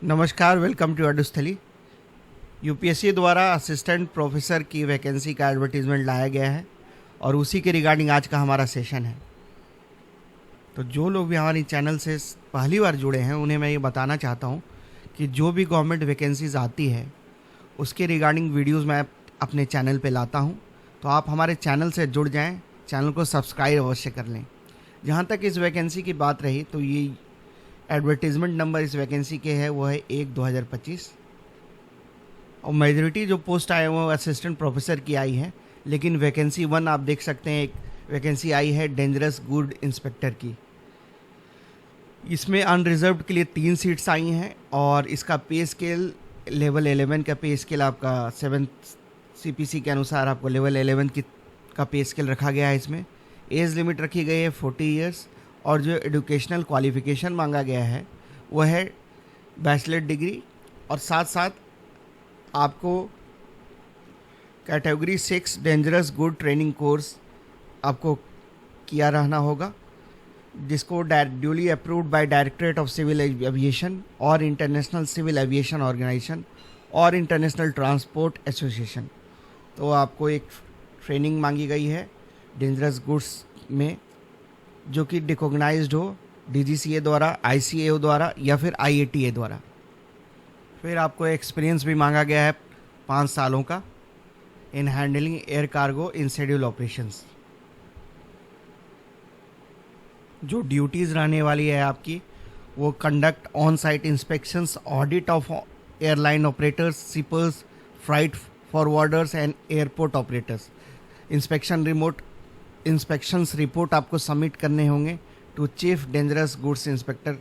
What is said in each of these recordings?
नमस्कार, welcome to अडुस्थली। UPSC द्वारा assistant professor की वैकेंसी का एडवर्टीज़मेंट लाया गया है और उसी के रिगार्डिंग आज का हमारा सेशन है। तो जो लोग भी हमारे चैनल से पहली बार जुड़े हैं उन्हें मैं ये बताना चाहता हूँ कि जो भी गवर्नमेंट वैकेंसीज़ आती है उसके रिगार्डिंग वीडियोस मैं अपने चैनल पे लाता हूँ। तो आप हमारे चैनल से जुड़ जाएँ, चैनल को सब्सक्राइब अवश्य कर लें। जहाँ तक इस वैकेंसी की बात रही तो ये एडवर्टीज़मेंट नंबर इस वैकेंसी के है वो है 1/2025 और मेजॉरिटी जो पोस्ट आए वो असिस्टेंट प्रोफेसर की आई है, लेकिन वैकेंसी 1 आप देख सकते हैं, एक वैकेंसी आई है डेंजरस गुड इंस्पेक्टर की। इसमें अनरिजर्व्ड के लिए 3 सीट्स आई हैं और इसका पे स्केल लेवल 11 का पे स्केल आपका 7 सीपीसी के अनुसार आपको लेवल 11 का पे स्केल रखा गया है। इसमें एज लिमिट रखी गई है 40 ईयर्स और जो एजुकेशनल क्वालिफ़िकेशन मांगा गया है वो है बैचलर डिग्री और साथ साथ आपको category 6 dangerous good training course आपको किया रहना होगा, जिसको duly approved by directorate of civil aviation और इंटरनेशनल सिविल एविएशन ऑर्गेनाइजेशन और इंटरनेशनल ट्रांसपोर्ट एसोसिएशन। तो आपको एक ट्रेनिंग मांगी गई है डेंजरस गुड्स में जो कि रिकॉग्नाइज्ड हो डीजीसीए द्वारा, आईसीएओ द्वारा या फिर आईएटीए द्वारा। फिर आपको एक्सपीरियंस भी मांगा गया है 5 सालों का in handling air cargo in schedule operations. जो ड्यूटीज़ रहने वाली है आपकी वो conduct on site inspections, audit of airline operators, shippers, freight forwarders and airport operators. Inspections report आपको सबमिट करने होंगे to chief dangerous goods inspector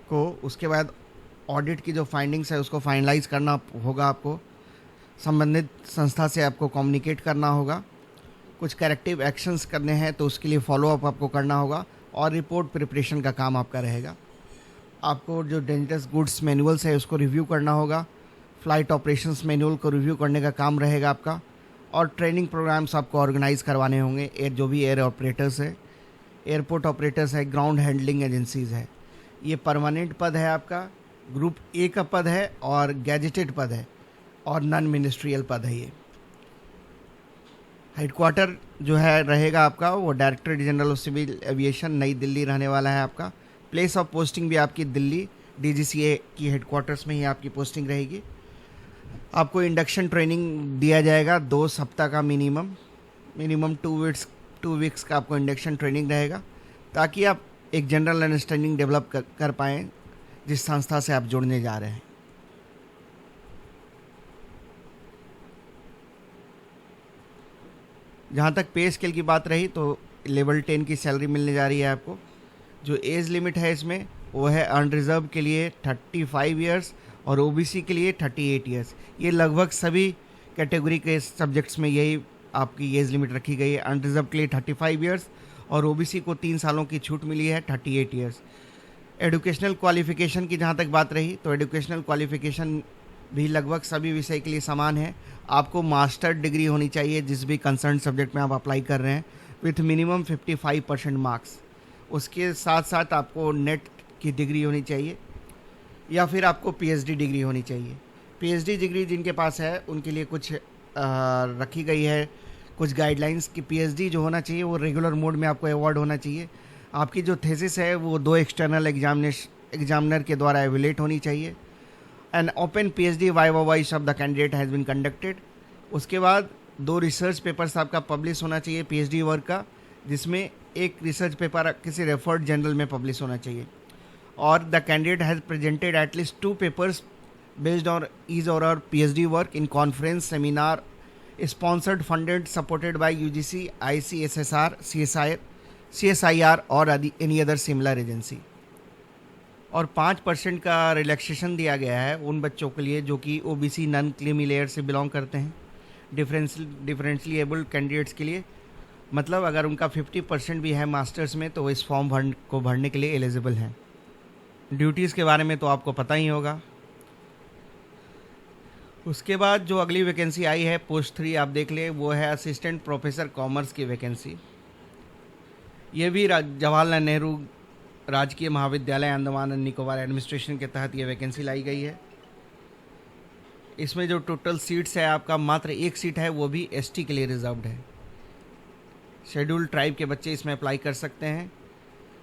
को। उसके बाद ऑडिट की जो फाइंडिंग्स है उसको फाइनलाइज करना होगा, आपको संबंधित संस्था से आपको कम्युनिकेट करना होगा। कुछ करेक्टिव एक्शंस करने हैं तो उसके लिए फॉलोअप आपको करना होगा और रिपोर्ट प्रिपरेशन का काम आपका रहेगा। आपको जो डेंजरस गुड्स मैनुअल्स है उसको रिव्यू करना होगा, फ्लाइट ऑपरेशंस मैनुअल को रिव्यू करने का काम रहेगा आपका और ट्रेनिंग प्रोग्राम्स आपको ऑर्गेनाइज करवाने होंगे। जो भी एयर ऑपरेटर्स है, एयरपोर्ट ऑपरेटर्स है, ग्राउंड हैंडलिंग एजेंसीज़ है। ये परमानेंट पद है आपका, ग्रुप ए का पद है और गैजेटेड पद है और नॉन मिनिस्ट्रियल पद है। ये हेडक्वार्टर जो है रहेगा आपका वो director general of civil aviation New Delhi रहने वाला है आपका। प्लेस ऑफ पोस्टिंग भी आपकी दिल्ली डीजीसीए की हेडक्वार्टर्स में ही आपकी पोस्टिंग रहेगी। आपको इंडक्शन ट्रेनिंग दिया जाएगा 2 सप्ताह का मिनिमम 2 वीक्स का आपको इंडक्शन ट्रेनिंग रहेगा ताकि आप एक जनरल अंडरस्टैंडिंग डेवलप कर पाएँ जिस संस्था से आप जुड़ने जा रहे हैं। जहाँ तक पे स्केल की बात रही तो लेवल 10 की सैलरी मिलने जा रही है आपको। जो एज लिमिट है इसमें वो है अनरिजर्व के लिए 35 ईयर्स और ओबीसी के लिए 38 ईयर्स। ये लगभग सभी कैटेगरी के सब्जेक्ट्स में यही आपकी एज लिमिट रखी गई है। अनरिजर्व के लिए 35 ईयर्स और ओबीसी को 3 सालों की छूट मिली है 38 ईयर्स। एजुकेशनल क्वालिफ़िकेशन की जहाँ तक बात रही तो एजुकेशनल क्वालिफ़िकेशन भी लगभग सभी विषय के लिए समान है। आपको मास्टर डिग्री होनी चाहिए जिस भी कंसर्न सब्जेक्ट में आप अप्लाई कर रहे हैं विथ मिनिमम 55% मार्क्स। उसके साथ साथ आपको नेट की डिग्री होनी चाहिए या फिर आपको पीएचडी डिग्री होनी चाहिए। पीएचडी डिग्री जिनके पास है उनके लिए कुछ रखी गई है कुछ गाइडलाइंस कि पीएचडी जो होना चाहिए वो रेगुलर मोड में आपको अवॉर्ड होना चाहिए। आपकी जो थीसिस है वो 2 एक्सटर्नल एग्जामिनर के द्वारा एवेल्यूएट होनी चाहिए। An open PhD viva voce of the candidate has been conducted. उसके बाद 2 रिसर्च पेपर्स आपका पब्लिश होना चाहिए पीएचडी वर्क का, जिसमें एक रिसर्च पेपर किसी रेफर्ड जर्नल में पब्लिश होना चाहिए। और the candidate has presented at least 2 papers based on his और PhD work in conference seminar sponsored funded supported by UGC, ICSSR, CSIR और एनी अदर सिमिलर एजेंसी। और 5% का रिलैक्सेशन दिया गया है उन बच्चों के लिए जो कि ओबीसी नॉन क्रीमी लेयर से बिलोंग करते हैं। डिफरेंशियली एबल्ड कैंडिडेट्स के लिए मतलब अगर उनका 50% भी है मास्टर्स में तो इस फॉर्म को भरने के लिए एलिजिबल हैं। ड्यूटीज़ के बारे में तो आपको पता ही होगा। उसके बाद जो अगली वैकेंसी आई है पोस्ट 3 आप देख लें, वो है असिस्टेंट प्रोफेसर कॉमर्स की वैकेंसी। ये भी जवाहरलाल नेहरू राजकीय महाविद्यालय अंडमान एंड निकोबार एडमिनिस्ट्रेशन के तहत ये वैकेंसी लाई गई है। इसमें जो टोटल सीट्स है आपका, मात्र एक सीट है, वो भी एसटी के लिए रिजर्व्ड है। शेड्यूल्ड ट्राइब के बच्चे इसमें अप्लाई कर सकते हैं।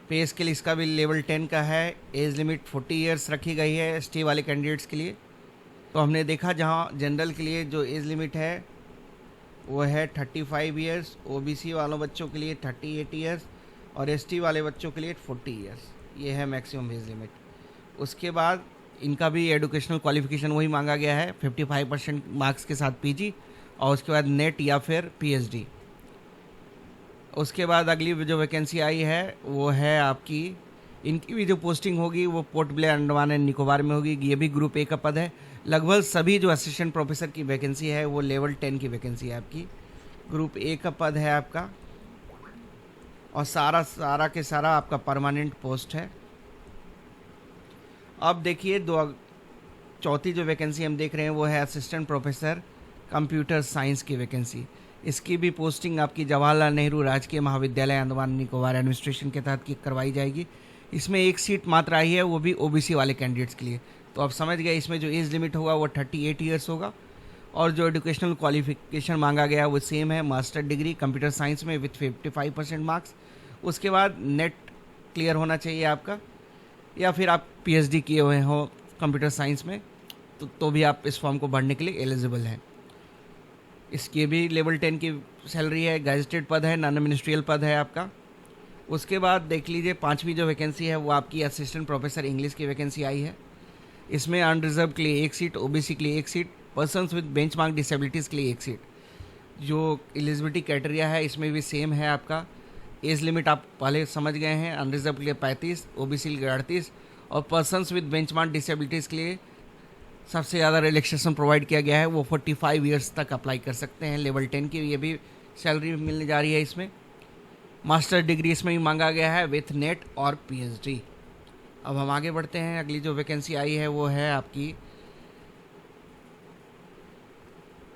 पे स्केल इसका भी लेवल 10 का है। एज लिमिट 40 ईयर्स रखी गई है एसटी वाले कैंडिडेट्स के लिए। तो हमने देखा जहां जनरल के लिए जो एज लिमिट है वो है 35 ईयर्स, ओबीसी वालों बच्चों के लिए 38 ईयर्स और एसटी वाले बच्चों के लिए 40 ईयर्स। ये है मैक्सिमम एज लिमिट। उसके बाद इनका भी एजुकेशनल क्वालिफिकेशन वही मांगा गया है, 55% मार्क्स के साथ पीजी और उसके बाद नेट या फिर पीएचडी। उसके बाद अगली जो वैकेंसी आई है वो है आपकी, इनकी भी जो पोस्टिंग होगी वो port Blair Andaman and Nicobar में होगी। ये भी ग्रुप ए का पद है। लगभग सभी जो असिस्टेंट प्रोफेसर की वैकेंसी है वो लेवल 10 की वैकेंसी है आपकी। ग्रुप ए का पद है आपका और सारा के सारा आपका परमानेंट पोस्ट है। अब देखिए चौथी जो वैकेंसी हम देख रहे हैं वो है असिस्टेंट प्रोफेसर कंप्यूटर साइंस की वैकेंसी। इसकी भी पोस्टिंग आपकी जवाहरलाल नेहरू राजकीय महाविद्यालय अंडमान निकोबार एडमिनिस्ट्रेशन के तहत की करवाई जाएगी। इसमें एक सीट मात्र आई है, वो भी ओबीसी वाले कैंडिडेट्स के लिए। तो आप समझ गए इसमें जो एज लिमिट होगा वो 38 ईयर्स होगा और जो एजुकेशनल क्वालिफिकेशन मांगा गया वो सेम है, मास्टर डिग्री कंप्यूटर साइंस में विथ 55% मार्क्स। उसके बाद नेट क्लियर होना चाहिए आपका, या फिर आप पीएचडी किए हुए हो कंप्यूटर साइंस में तो भी आप इस फॉर्म को भरने के लिए एलिजिबल हैं। इसकी भी लेवल 10 की सैलरी है, गैजेटेड पद है, नॉन मिनिस्ट्रियल पद है आपका। उसके बाद देख लीजिए पांचवी जो वैकेंसी है वो आपकी असिस्टेंट प्रोफेसर इंग्लिश की वैकेंसी आई है। इसमें अनरिजर्व के लिए एक सीट, ओबीसी के लिए एक seat, persons with benchmark disabilities के लिए एक सीट। जो एलिजिबिलिटी क्राइटेरिया है इसमें भी सेम है आपका। एज लिमिट आप पहले समझ गए हैं, अनरिजर्व के लिए 35, ओबीसी के लिए 38 और पर्सन्स विद बेंचमार्क डिसेबिलिटीज़ के लिए सबसे ज़्यादा रिलैक्सेशन प्रोवाइड किया गया है, वो 45 ईयर्स तक अप्लाई कर सकते हैं। लेवल 10 की ये भी सैलरी मिलने जा रही है। इसमें मास्टर डिग्री इसमें भी मांगा गया है विथ नेट और पीएचडी। अब हम आगे बढ़ते हैं। अगली जो वैकेंसी आई है वो है आपकी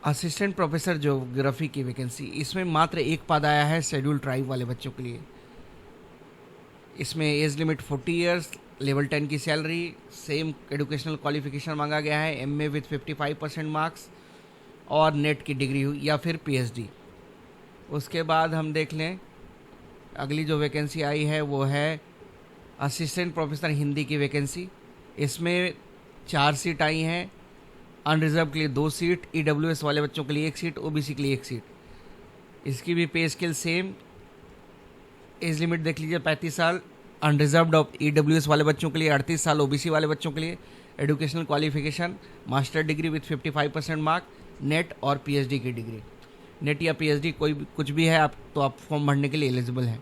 असिस्टेंट प्रोफेसर ज्योग्राफी की वैकेंसी। इसमें मात्र एक पद आया है शेड्यूल्ड ट्राइब वाले बच्चों के लिए। इसमें एज लिमिट 40 ईयर्स, लेवल 10 की सैलरी, सेम एजुकेशनल क्वालिफिकेशन मांगा गया है, एमए विथ 55% मार्क्स और नेट की डिग्री या फिर पीएचडी। उसके बाद हम देख लें अगली जो वैकेंसी आई है वो है असिस्टेंट प्रोफेसर हिंदी की वैकेंसी। इसमें 4 सीट आई हैं, अनरिजर्व के लिए 2 सीट, ईडब्ल्यूएस वाले बच्चों के लिए 1 सीट, ओबीसी के लिए 1 सीट। इसकी भी पे स्केल सेम, एज लिमिट देख लीजिए 35 साल, अनरिजर्व्ड ऑफ ईडब्ल्यूएस वाले बच्चों के लिए 38 साल, ओबीसी वाले बच्चों के लिए। Educational qualification master degree with 55% mark, net और पीएचडी की डिग्री। नेट या पीएचडी कुछ भी है आप तो आप फॉर्म भरने के लिए एलिजिबल हैं।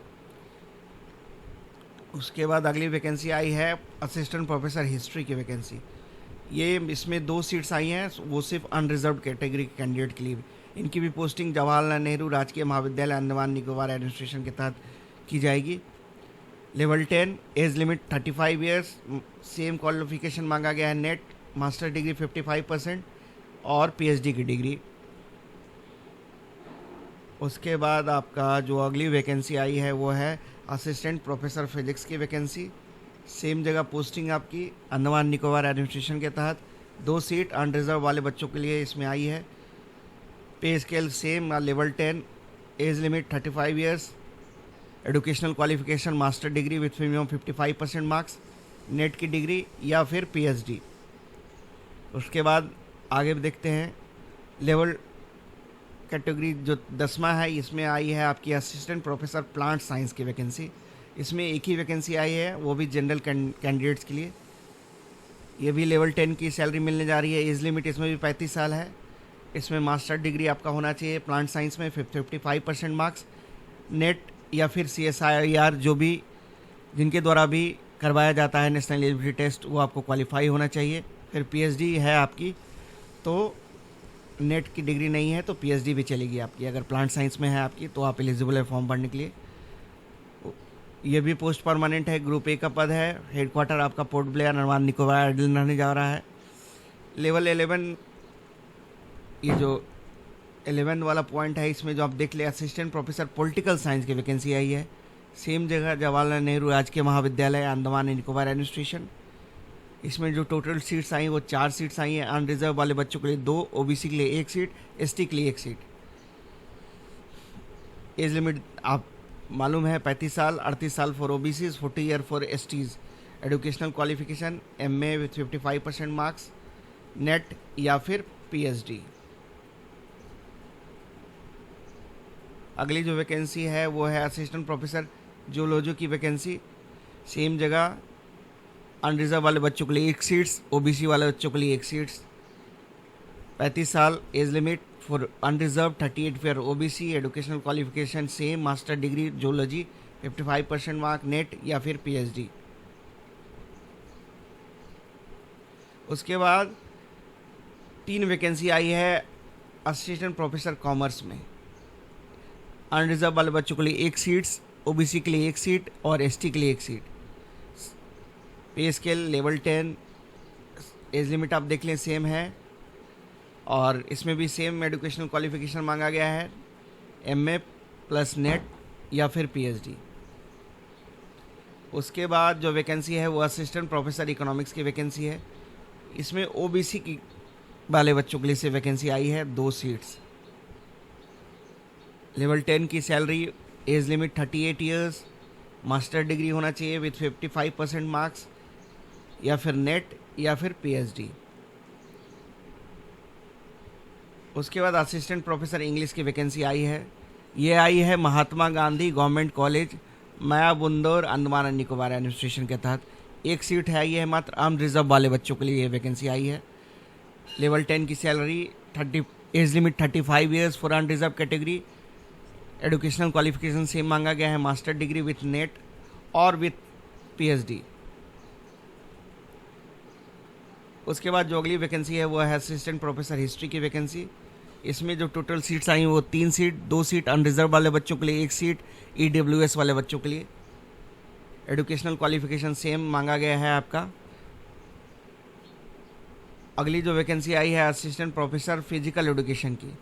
उसके बाद अगली वैकेंसी आई है असिस्टेंट प्रोफेसर हिस्ट्री की वैकेंसी। ये इसमें 2 सीट्स आई हैं, वो सिर्फ अनरिजर्व्ड कैटेगरी के कैंडिडेट के लिए। इनकी भी पोस्टिंग जवाहरलाल नेहरू राजकीय महाविद्यालय अंडमान निकोबार एडमिनिस्ट्रेशन के तहत की जाएगी। Level 10, as limit 35 years, same qualification मांगा गया है, नेट, मास्टर डिग्री 55% और पीएचडी की डिग्री। उसके बाद आपका जो अगली वैकेंसी आई है वो है असिस्टेंट प्रोफेसर फिजिक्स की वैकेंसी। सेम जगह पोस्टिंग आपकी अंडमान निकोबार एडमिनिस्ट्रेशन के तहत, 2 सीट अनरिजर्व वाले बच्चों के लिए इसमें आई है। पे scale same, level 10, as limit 35 years, educational qualification master degree with minimum 55% marks, net की डिग्री या फिर पीएचडी। उसके बाद आगे देखते हैं लेवल कैटेगरी जो 10वां है, इसमें आई है आपकी असिस्टेंट प्रोफेसर प्लांट साइंस की वैकेंसी। इसमें एक ही वैकेंसी आई है, वो भी जनरल कैंडिडेट्स के लिए। ये भी लेवल 10 की सैलरी मिलने जा रही है। एज लिमिट इसमें भी 35 साल है। इसमें मास्टर डिग्री आपका होना चाहिए प्लांट साइंस में 55% मार्क्स, नेट या फिर CSIR जो भी जिनके द्वारा भी करवाया जाता है नेशनल एलिजिबिलिटी टेस्ट, वो आपको क्वालिफाई होना चाहिए। फिर पीएचडी है आपकी तो नेट की डिग्री नहीं है तो पीएचडी भी चलेगी आपकी। अगर प्लांट साइंस में है आपकी तो आप एलिजिबल है फॉर्म भरने के लिए। ये भी पोस्ट परमानेंट है, ग्रुप ए का पद है। हेडक्वार्टर आपका port Blair Andaman Nicobar island रहने जा रहा है। लेवल 11, ये जो 11 वाला पॉइंट है इसमें जो आप देख ले, असिस्टेंट प्रोफेसर पॉलिटिकल साइंस की वैकेंसी आई है। सेम जगह जवाहरलाल नेहरू राजकीय महाविद्यालय अंडमान एंड निकोबार एडमिनिस्ट्रेशन। इसमें जो टोटल सीट्स आई वो 4 सीट्स आई हैं। अनरिजर्व वाले बच्चों के लिए 2, ओबीसी के लिए 1 सीट, एसटी के लिए 1 सीट। एज लिमिट आप मालूम है 35 साल, 38 साल for OBC, 40 year for STs. Educational qualification MA with 55% marks, net या फिर पीएचडी। अगली जो वैकेंसी है वो है असिस्टेंट प्रोफेसर जूलॉजी की वैकेंसी। सेम जगह अनरिजर्व वाले बच्चों के लिए 1 सीट्स, ओबीसी वाले बच्चों के लिए 1 सीट्स। 35 साल age limit for unreserve, 38 for OBC. Educational qualification same, master degree zoology, 55% mark, NET या फिर पीएचडी। उसके बाद 3 वैकेंसी आई है असिस्टेंट प्रोफेसर कॉमर्स में। अनरिजर्व वाले बच्चों के लिए 1 सीट्स, ओबीसी के लिए 1 सीट और एसटी के लिए 1 सीट। पे स्केल लेवल 10, एज लिमिट आप देख लें सेम है और इसमें भी सेम एजुकेशनल क्वालिफिकेशन मांगा गया है, एमए प्लस नेट या फिर पीएचडी। उसके बाद जो वैकेंसी है वो असिस्टेंट प्रोफेसर इकोनॉमिक्स की वैकेंसी है। इसमें ओबीसी की वाले बच्चों के लिए से वैकेंसी आई है 2 सीट्स। लेवल 10 की salary, age limit 38 years, master degree होना चाहिए विथ 55% मार्क्स या फिर नेट या फिर पीएचडी। उसके बाद असिस्टेंट प्रोफेसर इंग्लिश की वैकेंसी आई है। ये आई है Mahatma Gandhi government college Mayabunder Andaman and Nicobar administration के तहत। 1 सीट है, ये है मात्र अनरिजर्व वाले बच्चों के लिए ये वैकेंसी आई है। लेवल 10 की salary 30, age limit 35 years for unreserve category. Educational qualification same मांगा गया है, मास्टर डिग्री विथ नेट और विथ पीएचडी। उसके बाद जो अगली वैकेंसी है वो है असिस्टेंट प्रोफेसर हिस्ट्री की वैकेंसी। इसमें जो टोटल सीट्स आई वो 3 सीट, 2 सीट अनरिजर्व वाले बच्चों के लिए, 1 सीट ईडब्ल्यूएस वाले बच्चों के लिए। एजुकेशनल क्वालिफिकेशन सेम मांगा गया है आपका। अगली जो वैकेंसी आई है असिस्टेंट प्रोफेसर फिजिकल एजुकेशन की,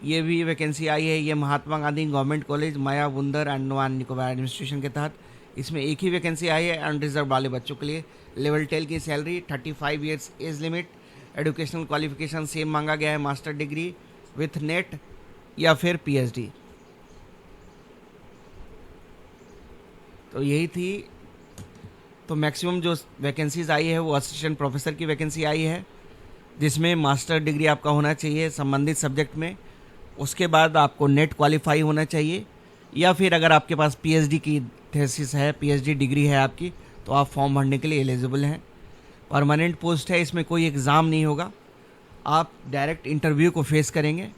ये भी वैकेंसी आई है। ये Mahatma Gandhi government college Mayabunder Andaman Nicobar administration के तहत। इसमें एक ही वैकेंसी आई है अनरिजर्व वाले बच्चों के लिए। लेवल 10 की salary, 35 years age limit. Educational qualification same मांगा गया है, मास्टर डिग्री विथ नेट या फिर पीएचडी। तो यही थी। तो मैक्सिमम जो वैकेंसीज आई है वो असिस्टेंट प्रोफेसर की वैकेंसी आई है, जिसमें मास्टर डिग्री आपका होना चाहिए संबंधित सब्जेक्ट में। उसके बाद आपको नेट क्वालिफाई होना चाहिए, या फिर अगर आपके पास पीएचडी की थीसिस है, पीएचडी डिग्री है आपकी, तो आप फॉर्म भरने के लिए एलिजिबल हैं। परमानेंट पोस्ट है, इसमें कोई एग्ज़ाम नहीं होगा, आप डायरेक्ट इंटरव्यू को फेस करेंगे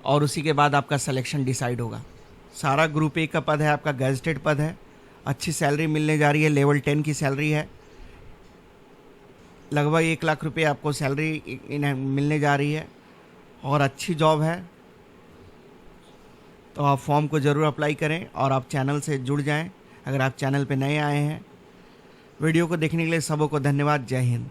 और उसी के बाद आपका सिलेक्शन डिसाइड होगा। सारा ग्रुप ए का पद है, आपका गैजेटेड पद है। अच्छी सैलरी मिलने जा रही है, लेवल 10 की सैलरी है। लगभग 1 लाख रुपए आपको सैलरी मिलने जा रही है और अच्छी जॉब है। तो आप फॉर्म को ज़रूर अप्लाई करें और आप चैनल से जुड़ जाएं अगर आप चैनल पे नए आए हैं। वीडियो को देखने के लिए सबों को धन्यवाद। जय हिंद।